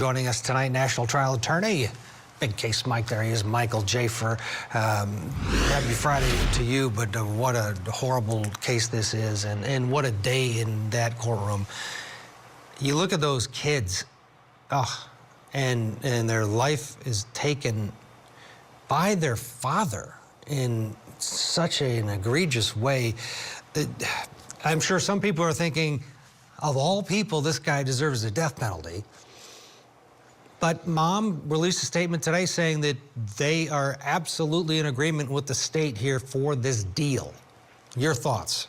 Joining us tonight, national trial attorney, big case Mike there, he is Michael Jaafar. Happy Friday to you, but what a horrible case this is, and what a day in that courtroom. You look at those kids, and their life is taken by their father in such an egregious way. I'm sure some people are thinking, of all people, this guy deserves a death penalty. But Mom released a statement today saying that they are absolutely in agreement with the state here for this deal. Your thoughts?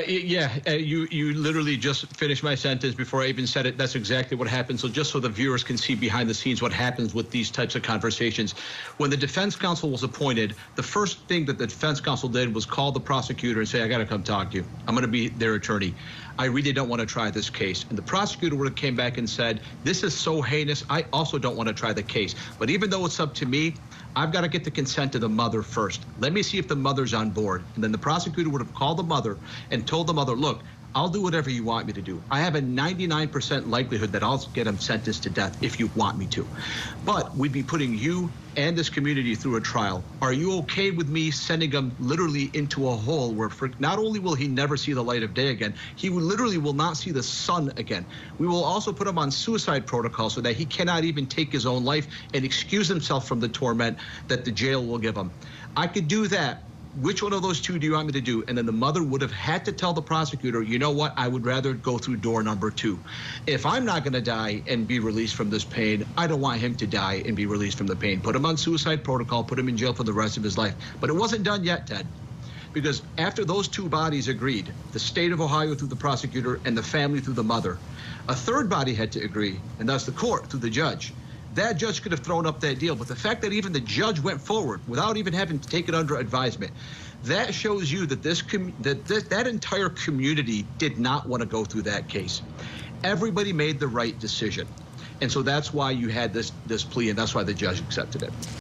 You literally just finished my sentence before I even said it. That's exactly what happened. So just so the viewers can see behind the scenes what happens with these types of conversations. When the defense counsel was appointed, the first thing that the defense counsel did was call the prosecutor and say, I got to come talk to you. I'm going to be their attorney. I really don't want to try this case. And the prosecutor would have came back and said, this is so heinous, I also don't want to try the case. But even though it's up to me, I've got to get the consent of the mother first. Let me see if the mother's on board. And then the prosecutor would have called the mother and told the mother, look, I'll do whatever you want me to do. I have a 99% likelihood that I'll get him sentenced to death if you want me to. But we'd be putting you and this community through a trial. Are you okay with me sending him literally into a hole where not only will he never see the light of day again, he literally will not see the sun again. We will also put him on suicide protocol so that he cannot even take his own life and excuse himself from the torment that the jail will give him. I could do that. Which one of those two do you want me to do? And then the mother would have had to tell the prosecutor, you know what, I would rather go through door number 2. If I'm not going to die and be released from this pain, I don't want him to die and be released from the pain. Put him on suicide protocol, put him in jail for the rest of his life. But it wasn't done yet, Ted. Because after those two bodies agreed, the state of Ohio through the prosecutor and the family through the mother, a third body had to agree, and that's the court through the judge. That judge could have thrown up that deal, but the fact that even the judge went forward without even having to take it under advisement, that shows you that that entire community did not want to go through that case. Everybody made the right decision, and so that's why you had this plea, and that's why the judge accepted it.